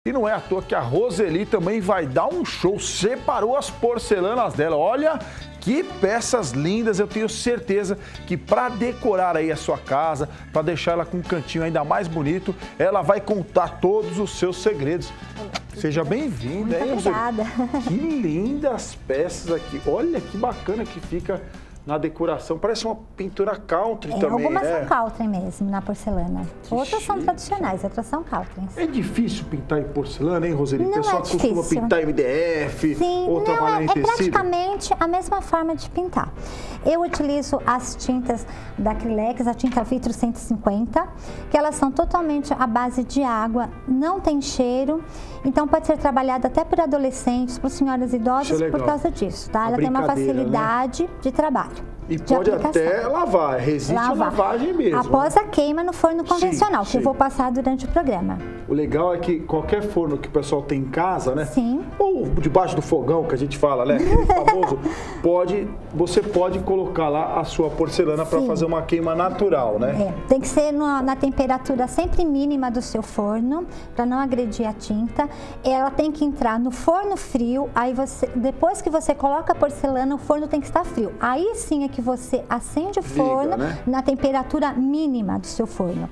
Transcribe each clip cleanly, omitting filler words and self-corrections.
E não é à toa que a Roseli também vai dar um show, separou as porcelanas dela. Olha que peças lindas, eu tenho certeza que para decorar aí a sua casa, para deixar ela com um cantinho ainda mais bonito, ela vai contar todos os seus segredos. Seja bem-vinda, hein, Roseli? Obrigada. Que lindas peças aqui, olha que bacana que fica na decoração, parece uma pintura country também, algumas né? são country mesmo, na porcelana. Outras são tradicionais, outras são country. É difícil pintar em porcelana, hein, Roseli? Não O pessoal é costuma difícil. pintar em MDF ou trabalhar em é tecido? praticamente a mesma forma de pintar. Eu utilizo as tintas da Acrylex, a tinta Vitro 150, que elas são totalmente à base de água, não tem cheiro, então pode ser trabalhada até por adolescentes, por senhoras idosas, por causa disso, tá? Ela tem uma facilidade de trabalho. E pode até lavar, resiste a lavagem mesmo. Após a queima no forno convencional, que eu vou passar durante o programa. O legal é que qualquer forno que o pessoal tem em casa, né? Sim. Ou debaixo do fogão, que a gente fala, né? Aquele famoso, você pode colocar lá a sua porcelana para fazer uma queima natural, né? Tem que ser na temperatura sempre mínima do seu forno, para não agredir a tinta. Ela tem que entrar no forno frio, aí depois que você coloca a porcelana, o forno tem que estar frio. Aí sim é que você acende o forno na temperatura mínima do seu forno.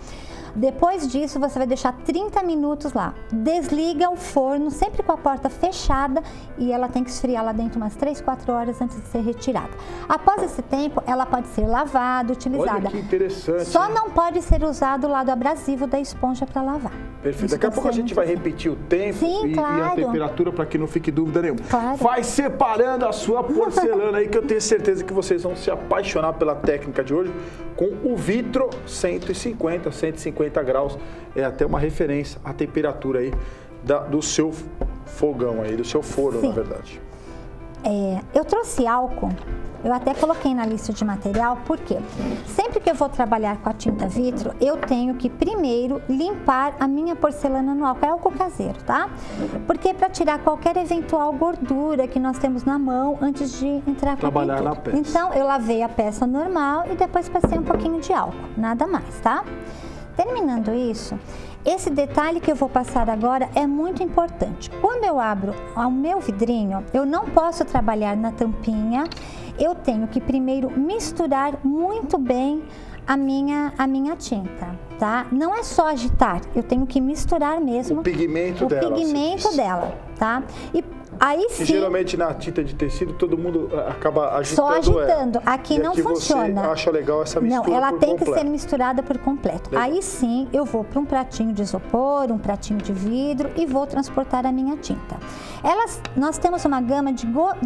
Depois disso, você vai deixar 30 minutos lá. Desliga o forno, sempre com a porta fechada, e ela tem que esfriar lá dentro umas 3, 4 horas antes de ser retirada. Após esse tempo, ela pode ser lavada, utilizada. Olha que interessante. Só não pode ser usado o lado abrasivo da esponja para lavar. Perfeito. Daqui a pouco a gente vai repetir o tempo e a temperatura para que não fique dúvida nenhuma. Claro. Vai separando a sua porcelana aí, que eu tenho certeza que vocês vão se apaixonar pela técnica de hoje com o Vitro 150 graus. É até uma referência à temperatura aí do seu fogão aí, do seu forno, na verdade. Eu trouxe álcool. Eu até coloquei na lista de material, porque sempre que eu vou trabalhar com a tinta Vitro, eu tenho que primeiro limpar a minha porcelana no álcool. É álcool caseiro, tá? Porque para tirar qualquer eventual gordura que nós temos na mão antes de entrar com a pintura. Na peça. Então, eu lavei a peça normal e depois passei um pouquinho de álcool, nada mais, tá? Terminando isso, esse detalhe que eu vou passar agora é muito importante. Quando eu abro o meu vidrinho, eu não posso trabalhar na tampinha. Eu tenho que primeiro misturar muito bem a minha tinta, tá? Não é só agitar, eu tenho que misturar mesmo o pigmento dela, tá? E aí sim, geralmente na tinta de tecido todo mundo acaba agitando. Só agitando. Aqui não funciona. Você acha legal essa mistura? Não, ela tem que ser misturada por completo. Legal. Aí sim eu vou para um pratinho de isopor, um pratinho de vidro e vou transportar a minha tinta. Nós temos uma gama de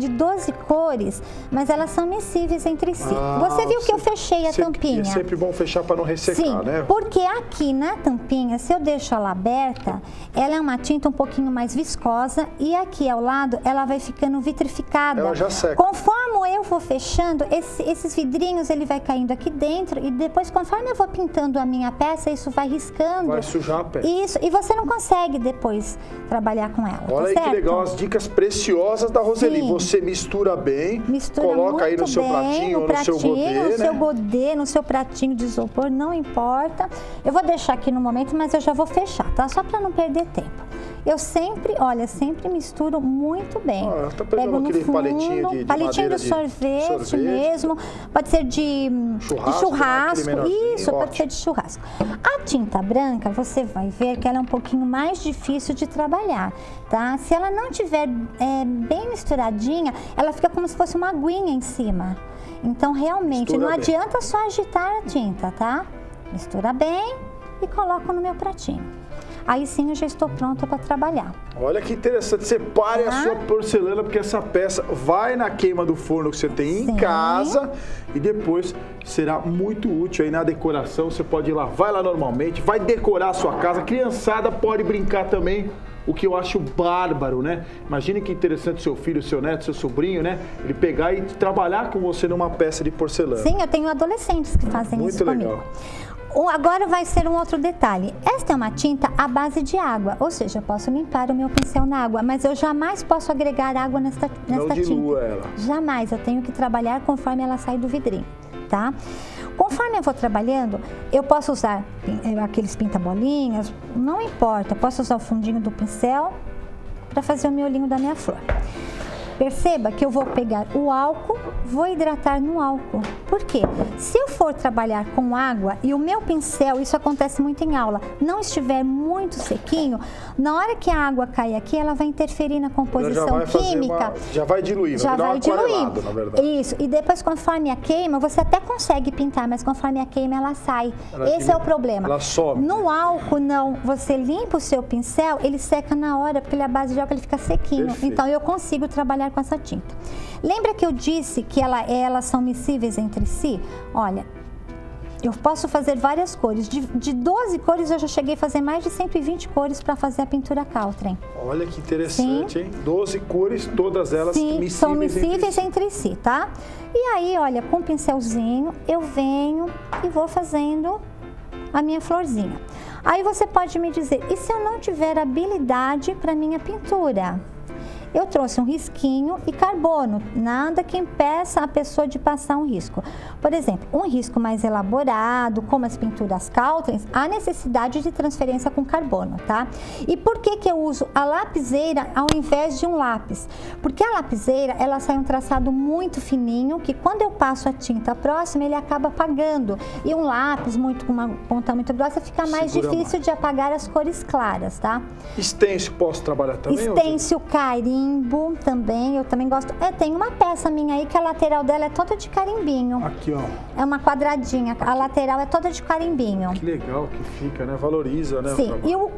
12 cores, mas elas são miscíveis entre si. Você viu que eu fechei a tampinha? É sempre bom fechar para não ressecar, né? Porque aqui na tampinha, se eu deixo ela aberta, ela é uma tinta um pouquinho mais viscosa e aqui ao lado ela vai ficando vitrificada. Ela já seca. Conforme eu vou fechando, esses vidrinhos ele vai caindo aqui dentro e depois, conforme eu vou pintando a minha peça, isso vai riscando. Vai sujar a peça. Isso, e você não consegue depois trabalhar com ela. Olha aí que legal, as dicas preciosas da Roseli. Sim. Você mistura bem, coloca aí no seu pratinho ou no seu godê, né? No seu godê, no seu pratinho de isopor, não importa. Eu vou deixar aqui no momento, mas eu já vou fechar, tá? Só para não perder tempo. Eu sempre misturo muito bem. Tá pegando aquele palitinho de sorvete mesmo. Pode ser de churrasco. Isso, pode ser de churrasco. A tinta branca, você vai ver que ela é um pouquinho mais difícil de trabalhar, tá? Se ela não tiver bem misturadinha, ela fica como se fosse uma aguinha em cima. Então, realmente, não adianta só agitar a tinta, tá? Mistura bem e coloco no meu pratinho. Aí sim eu já estou pronta para trabalhar. Olha que interessante, separe a sua porcelana, porque essa peça vai na queima do forno que você tem em casa e depois será muito útil aí na decoração. Você pode ir lá, vai lá normalmente, vai decorar a sua casa. A criançada pode brincar também, o que eu acho bárbaro, né? Imagine que interessante seu filho, seu neto, seu sobrinho, né? Ele pegar e trabalhar com você numa peça de porcelana. Sim, eu tenho adolescentes que fazem isso comigo. Muito legal. Agora vai ser um outro detalhe. Esta é uma tinta à base de água, ou seja, eu posso limpar o meu pincel na água, mas eu jamais posso agregar água nesta tinta. Não dilua ela. Jamais, eu tenho que trabalhar conforme ela sai do vidrinho, tá? Conforme eu vou trabalhando, eu posso usar aqueles pinta-bolinhas, não importa, eu posso usar o fundinho do pincel para fazer o miolinho da minha flor. Perceba que eu vou pegar o álcool, vou hidratar no álcool. Por quê? Se eu for trabalhar com água e o meu pincel, isso acontece muito em aula, não estiver muito sequinho, na hora que a água cai aqui, ela vai interferir na composição química. Já vai diluir, já vai diluir. Na verdade. Isso, e depois conforme a queima, você até consegue pintar, mas conforme a queima ela sai. Esse é o problema. Ela some. No álcool, não. Você limpa o seu pincel, ele seca na hora, porque ele é a base de álcool, ele fica sequinho. Perfeito. Então eu consigo trabalhar com essa tinta. Lembra que eu disse que elas são miscíveis entre si? Olha, eu posso fazer várias cores. De 12 cores, eu já cheguei a fazer mais de 120 cores para fazer a pintura Caltrim. Olha que interessante, sim, hein? 12 cores, todas elas miscíveis, são miscíveis entre si, tá? E aí, olha, com um pincelzinho, eu venho e vou fazendo a minha florzinha. Aí você pode me dizer, e se eu não tiver habilidade para minha pintura? Eu trouxe um risquinho e carbono, nada que impeça a pessoa de passar um risco. Por exemplo, um risco mais elaborado, como as pinturas Caltrim, há necessidade de transferência com carbono, tá? E por que que eu uso a lapiseira ao invés de um lápis? Porque a lapiseira, ela sai um traçado muito fininho, que quando eu passo a tinta próxima, ele acaba apagando. E um lápis com uma ponta muito grossa, fica mais difícil de apagar as cores claras, tá? Stencil posso trabalhar também? Stencil, carimbo também, eu também gosto. Tem uma peça minha aí que a lateral dela é toda de carimbinho. Aqui, ó. É uma quadradinha, a lateral é toda de carimbinho. Que legal que fica, né? Valoriza, né? Sim,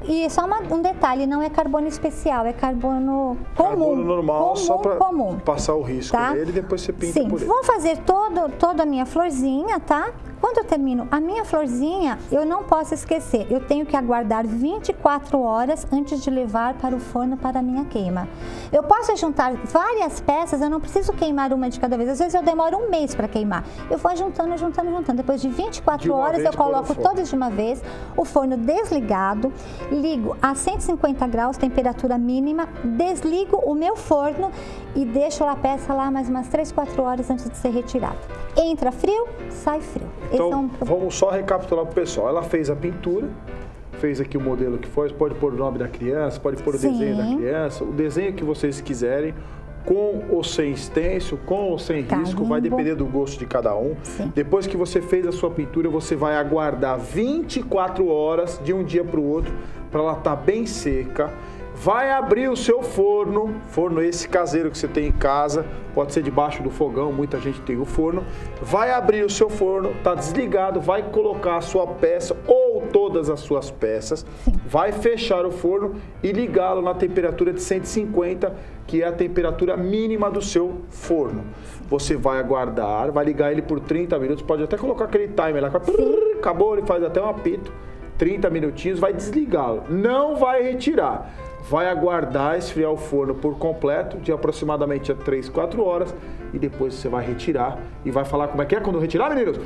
e só um detalhe, não é carbono especial, é carbono comum. Carbono normal, só para passar o risco dele e depois você pinta por ele. Vou fazer toda a minha florzinha, tá? Quando eu termino a minha florzinha, eu não posso esquecer, eu tenho que aguardar 24 horas antes de levar para o forno para a minha queima. Eu posso juntar várias peças, eu não preciso queimar uma de cada vez. Às vezes eu demoro um mês para queimar. Eu vou juntando. Depois de 24 horas eu coloco todas de uma vez, o forno desligado, ligo a 150 graus, temperatura mínima, desligo o meu forno e deixo a peça lá mais umas 3, 4 horas antes de ser retirada. Entra frio, sai frio. Então, vamos só recapitular para o pessoal. Ela fez a pintura, fez aqui o modelo que foi, pode pôr o nome da criança, pode pôr o desenho da criança, o desenho que vocês quiserem, com ou sem stencil, com ou sem risco, vai depender do gosto de cada um. Sim. Depois que você fez a sua pintura, você vai aguardar 24 horas de um dia para o outro, para ela estar bem seca. Vai abrir o seu forno esse caseiro que você tem em casa, pode ser debaixo do fogão, muita gente tem o forno. Vai abrir o seu forno, tá desligado, vai colocar a sua peça ou todas as suas peças, vai fechar o forno e ligá-lo na temperatura de 150, que é a temperatura mínima do seu forno. Você vai aguardar, vai ligar ele por 30 minutos, pode até colocar aquele timer lá, acabou, ele faz até um apito, 30 minutinhos, vai desligá-lo, não vai retirar. Vai aguardar esfriar o forno por completo, de aproximadamente 3, 4 horas, e depois você vai retirar e vai falar como é que é quando retirar, meninos?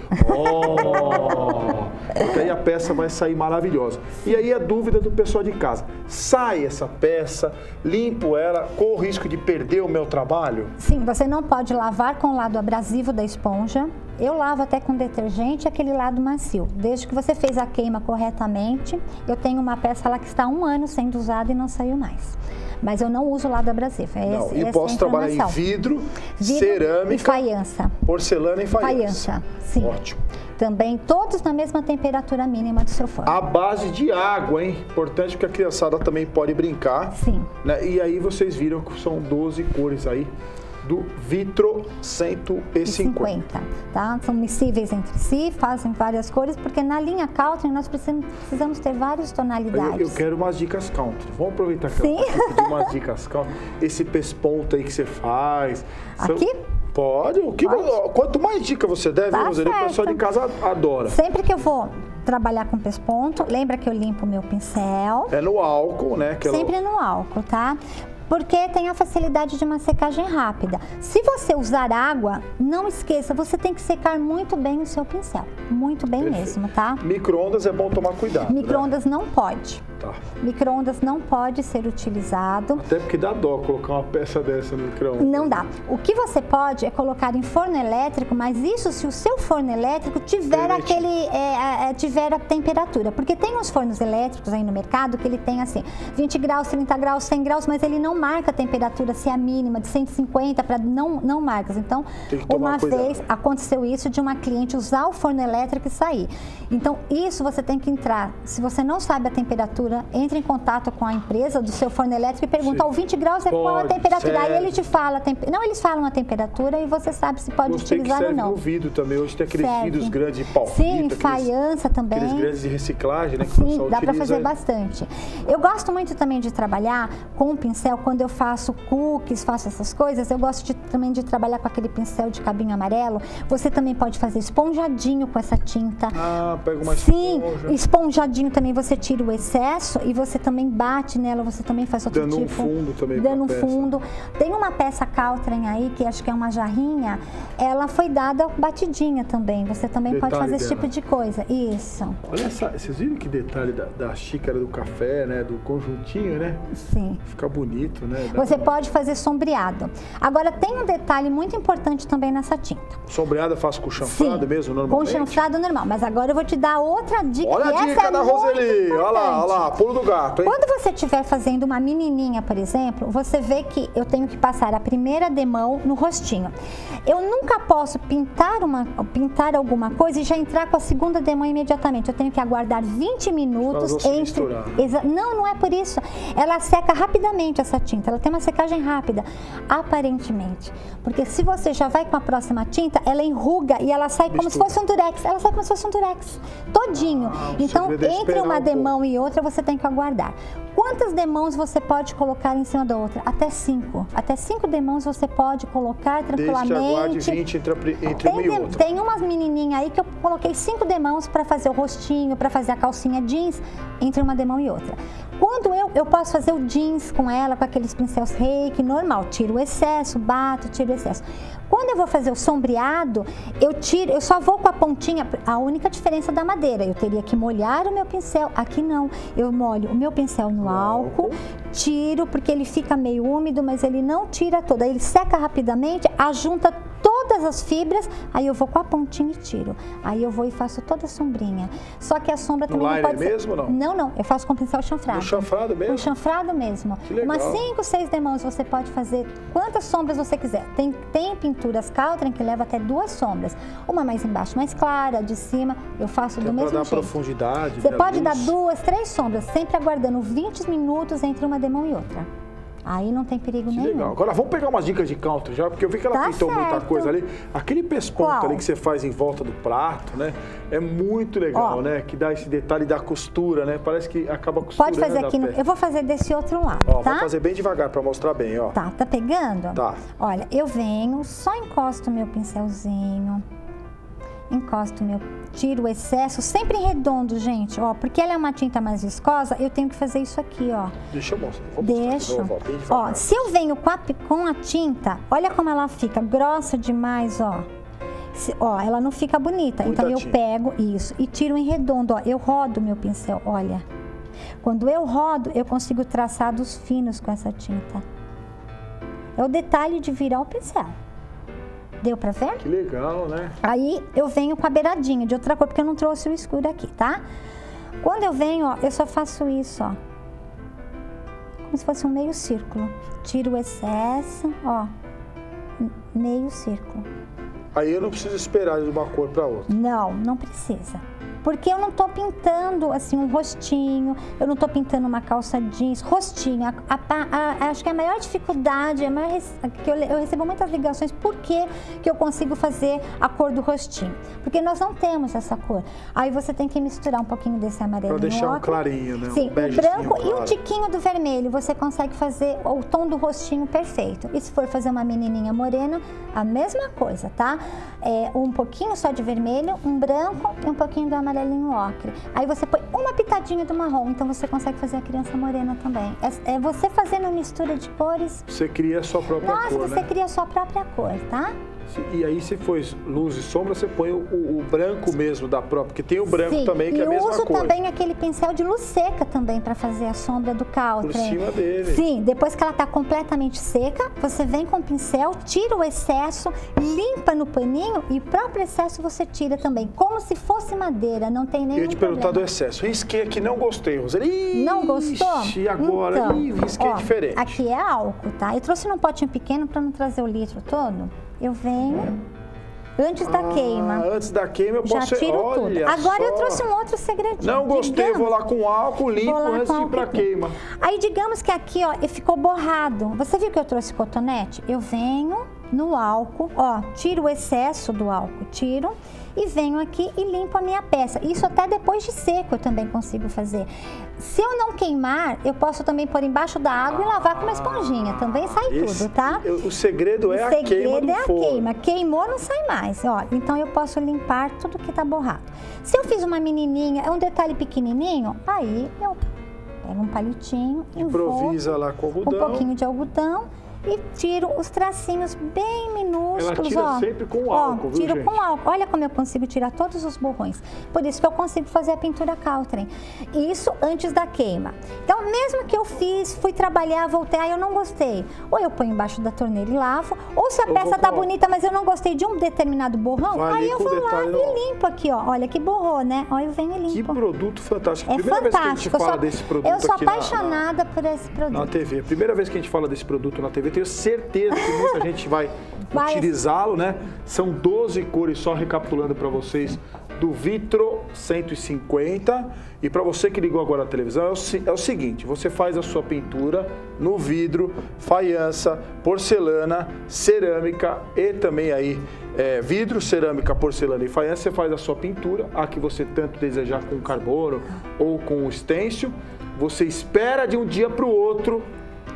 Porque aí a peça vai sair maravilhosa. E aí a dúvida do pessoal de casa, sai essa peça, limpo ela, com o risco de perder o meu trabalho? Sim, você não pode lavar com o lado abrasivo da esponja. Eu lavo até com detergente aquele lado macio. Desde que você fez a queima corretamente, eu tenho uma peça lá que está há 1 ano sendo usada e não saiu mais. Mas eu não uso o lado abrasivo. E posso trabalhar em vidro, cerâmica, e faiança. Porcelana e Faiança, sim. Ótimo. Também todos na mesma temperatura mínima do seu forno. A base de água, hein? Importante que a criançada também pode brincar. Sim. Né? E aí vocês viram que são 12 cores aí do Vitro 150. Tá? São miscíveis entre si, fazem várias cores, porque na linha Caltrim nós precisamos ter várias tonalidades. Eu quero umas dicas Caltrim. Vamos aproveitar que eu pedir umas dicas Caltrim. Esse pesponto aí que você faz. Aqui? Pode. Quanto mais dica você der, o pessoal de casa adora. Sempre que eu vou trabalhar com pesponto, lembra que eu limpo o meu pincel. É no álcool, né? Sempre no álcool, tá? Porque tem a facilidade de uma secagem rápida. Se você usar água, não esqueça, você tem que secar muito bem o seu pincel. Muito bem mesmo, tá? Micro-ondas é bom tomar cuidado. Micro-ondas não pode. Tá. Micro-ondas não pode ser utilizado. Até porque dá dó colocar uma peça dessa no micro-ondas. Não dá. O que você pode é colocar em forno elétrico, mas isso se o seu forno elétrico tiver tiver a temperatura. Porque tem uns fornos elétricos aí no mercado que ele tem assim, 20 graus, 30 graus, 100 graus, mas ele não marca a temperatura, se é a mínima, de 150 para não marcas. Então, uma vez aconteceu isso de uma cliente usar o forno elétrico e sair. Então, isso você tem que entrar. Se você não sabe a temperatura, entre em contato com a empresa do seu forno elétrico e pergunta, 20 graus é qual a temperatura? Aí ele te fala, não, eles falam a temperatura e você sabe se pode utilizar ou não. No vidro também, hoje tem aqueles vidros grandes de palmito. Sim, faiança também. Aqueles grandes de reciclagem, né? Que sim, dá para fazer bastante. Eu gosto muito também de trabalhar com um pincel, quando eu faço cookies, faço essas coisas, eu gosto também de trabalhar com aquele pincel de cabinho amarelo. Você também pode fazer esponjadinho com essa tinta. Ah, pega uma esponja. Sim, esponjadinho também você tira o excesso e você também bate nela, você também faz outro tipo. Dando um fundo também. Dando um fundo. Tem uma peça Caltren aí, que acho que é uma jarrinha, ela foi dada batidinha também. Você também pode fazer esse tipo de coisa. Isso. Olha vocês viram que detalhe da xícara do café, né? Do conjuntinho, né? Sim. Fica bonito, né? Você pode fazer sombreado. Agora, tem um detalhe muito importante também nessa tinta. Sombreado eu faço com chanfrado mesmo, normalmente? Com chanfrado normal. Mas agora eu vou te dar outra dica. Olha a dica da Roseli. Olha lá, pulo do gato, hein? Quando você estiver fazendo uma menininha, por exemplo, você vê que eu tenho que passar a primeira demão no rostinho. Eu nunca posso pintar alguma coisa e já entrar com a segunda demão imediatamente. Eu tenho que aguardar 20 minutos entre... Não é por isso. Ela seca rapidamente essa tinta. Ela tem uma secagem rápida, aparentemente. Porque se você já vai com a próxima tinta, ela enruga e ela sai como se fosse um durex. Ela sai como se fosse um durex, todinho. Então, entre uma demão e outra, você tem que aguardar. Quantas demãos você pode colocar em cima da outra? Até 5. Até 5 demãos você pode colocar tranquilamente. Desde que aguarde 20 entre uma e outra. Tem umas menininhas aí que eu coloquei 5 demãos para fazer o rostinho, para fazer a calcinha jeans, entre uma demão e outra. Quando eu posso fazer o jeans com ela, com aqueles pincéis reiki, normal, tiro o excesso, bato, tiro o excesso. Quando eu vou fazer o sombreado, eu só vou com a pontinha, a única diferença da madeira, eu teria que molhar o meu pincel, aqui não, eu molho o meu pincel no álcool, tiro, porque ele fica meio úmido, mas ele não tira todo, aí ele seca rapidamente, ajunta todas as fibras, aí eu vou com a pontinha e tiro. Aí eu vou e faço toda a sombrinha. Só que a sombra também não pode ser... mesmo ou não? Não, eu faço com pincel chanfrado. Com chanfrado mesmo? Com chanfrado mesmo. Que legal. Umas 5, 6 demãos você pode fazer quantas sombras você quiser. Tem pinturas Caltren que leva até 2 sombras. Uma mais embaixo, mais clara, de cima, eu faço do mesmo jeito. Para dar profundidade. Você pode dar 2, 3 sombras, sempre aguardando 20 minutos entre uma demão e outra. Aí não tem perigo nenhum. Legal. Agora vamos pegar umas dicas de Caltren já, porque eu vi que ela pintou muita coisa ali. Aquele pesponto ali que você faz em volta do prato, né? É muito legal, né? Que dá esse detalhe da costura, né? Parece que acaba costurando. Pode fazer aqui, eu vou fazer desse outro lado, tá? Vou fazer bem devagar para mostrar bem, ó. Tá pegando? Tá. Olha, eu venho, só encosto o meu pincelzinho. Tiro o excesso, sempre em redondo, gente, ó, porque ela é uma tinta mais viscosa, eu tenho que fazer isso aqui, ó. Deixa eu mostrar. Deixa. Ó, se eu venho com a tinta, olha como ela fica grossa demais, ó. Ela não fica bonita. Então eu pego isso e tiro em redondo, ó. Eu rodo meu pincel, olha. Quando eu rodo, eu consigo traçados finos com essa tinta. É o detalhe de virar o pincel. Deu pra ver? Que legal, né? Aí eu venho com a beiradinha de outra cor, porque eu não trouxe o escuro aqui, tá? Quando eu venho, ó, eu só faço isso, ó. Como se fosse um meio círculo. Tiro o excesso, ó. Meio círculo. Aí eu não preciso esperar de uma cor pra outra. Não precisa. Porque eu não tô pintando, assim, um rostinho, eu não tô pintando uma calça jeans, rostinho. Acho que a maior dificuldade, que eu recebo muitas ligações, por que eu consigo fazer a cor do rostinho? Porque nós não temos essa cor. Aí você tem que misturar um pouquinho desse amarelo. Pra deixar um clarinho, né? Sim, o branco e um tiquinho do vermelho. Você consegue fazer o tom do rostinho perfeito. E se for fazer uma menininha morena, a mesma coisa, tá? Um pouquinho só de vermelho, um branco e um pouquinho do amarelinho ocre. Aí você põe uma pitadinha do marrom, então você consegue fazer a criança morena também. É você fazendo a mistura de cores. Você cria a sua própria cor, você cria a sua própria cor, tá? E aí, se for luz e sombra, você põe o branco mesmo da própria, porque tem o branco Sim, também, que é a mesma coisa. E uso também aquele pincel de luz seca também para fazer a sombra do Caltrem. Por cima dele. Sim, depois que ela está completamente seca, você vem com o pincel, tira o excesso, limpa no paninho e o próprio excesso você tira também, como se fosse madeira, não tem nenhum problema. Eu ia te perguntar do excesso. Risquei aqui, não gostei, Roseli. Não gostou? E agora? Então, Risquei diferente. Aqui é álcool, tá? Eu trouxe num potinho pequeno para não trazer o litro todo. Eu venho antes da queima. Antes da queima eu posso... Já tiro tudo. Agora eu trouxe um outro segredinho. Não gostei, eu vou lá com álcool limpo antes de ir pra queima. Aí digamos que aqui, ó, ficou borrado. Você viu que eu trouxe cotonete? Eu venho no álcool, ó, tiro o excesso do álcool, tiro e venho aqui e limpo a minha peça. Isso até depois de seco eu também consigo fazer. Se eu não queimar, eu posso também pôr embaixo da água e lavar com uma esponjinha. Também sai tudo, tá? O segredo é a queima do forno. Queima. Queimou, não sai mais. Ó, então eu posso limpar tudo que tá borrado. Se eu fiz uma menininha, é um detalhe pequenininho, aí eu pego um palitinho, improvisa lá com algodão. Um pouquinho de algodão e tiro os tracinhos bem minúsculos. Ela tira sempre com álcool, viu, tiro gente? com álcool. Olha como eu consigo tirar todos os borrões. Por isso que eu consigo fazer a pintura Caltrem. Isso antes da queima. Então, mesmo que eu fui trabalhar, voltei, aí eu não gostei. Ou eu ponho embaixo da torneira e lavo, ou se a peça tá bonita, mas eu não gostei de um determinado borrão, aí eu vou lá e limpo aqui, ó. Olha que borrou, né? Ó, eu venho e limpo. Que produto fantástico. É Primeira fantástico. vez que a gente fala desse produto aqui. Eu sou apaixonada por esse produto. Na TV. Primeira vez que a gente fala desse produto na TV, tenho certeza que muita gente vai utilizá-lo, né? São 12 cores, só recapitulando para vocês, do Vitro 150. E para você que ligou agora a televisão, é o seguinte, você faz a sua pintura no vidro, faiança, porcelana, cerâmica e também aí vidro, cerâmica, porcelana e faiança. Você faz a sua pintura, a que você tanto desejar, com carbono ou com stencil. Você espera de um dia para o outro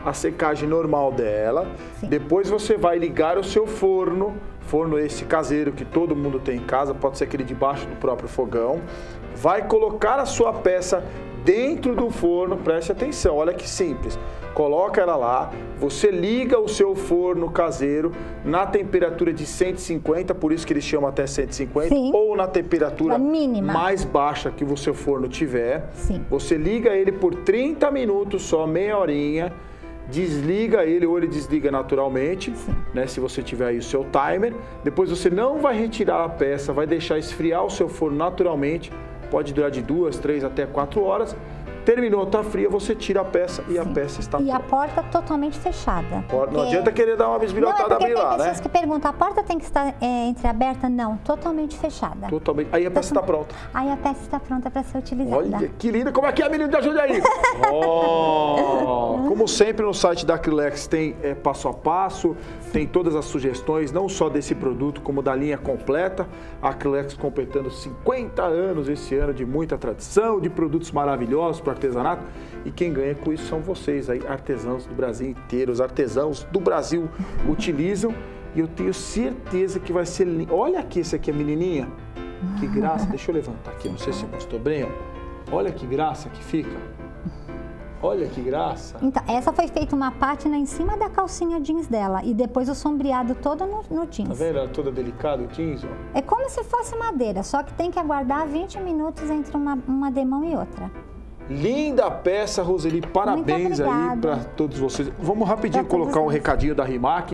a secagem normal dela. Sim. Depois você vai ligar o seu forno esse caseiro que todo mundo tem em casa, pode ser aquele debaixo do próprio fogão. Vai colocar a sua peça dentro do forno, preste atenção, olha que simples. Coloca ela lá, você liga o seu forno caseiro na temperatura de 150, por isso que eles chamam até 150, Sim. ou na temperatura mínima mais baixa que o seu forno tiver. Sim. Você liga ele por 30 minutos só, meia horinha. Desliga ele, ou ele desliga naturalmente, né, se você tiver aí o seu timer. Depois você não vai retirar a peça, vai deixar esfriar o seu forno naturalmente. Pode durar de 2, 3 até 4 horas. Terminou, tá fria, você tira a peça e a peça está pronta. E a porta totalmente fechada. Não adianta querer dar uma bisbilhotada abrir lá, né? Tem pessoas que perguntam, a porta tem que estar entreaberta? Não, totalmente fechada. Totalmente. Aí a peça está pronta. Aí a peça está pronta para ser utilizada. Olha, que linda. Como é que é, menino? Me ajuda aí. Como sempre, no site da Acrylex tem passo a passo, tem todas as sugestões, não só desse produto, como da linha completa. A Acrylex completando 50 anos esse ano de muita tradição, de produtos maravilhosos para artesanato, e quem ganha com isso são vocês aí, artesãos do Brasil inteiro. Os artesãos do Brasil utilizam e eu tenho certeza que vai ser lindo. Olha aqui, esse aqui é menininha, que graça. Deixa eu levantar aqui, não sei se mostrou bem. Olha que graça que fica. Olha que graça. Então, essa foi feita uma pátina em cima da calcinha jeans dela e depois o sombreado todo no jeans. Tá vendo? Ela toda delicada, o jeans, ó. É como se fosse madeira, só que tem que aguardar 20 minutos entre uma demão e outra. Linda peça, Roseli. Parabéns aí para todos vocês. Vamos rapidinho colocar um recadinho da Rimac.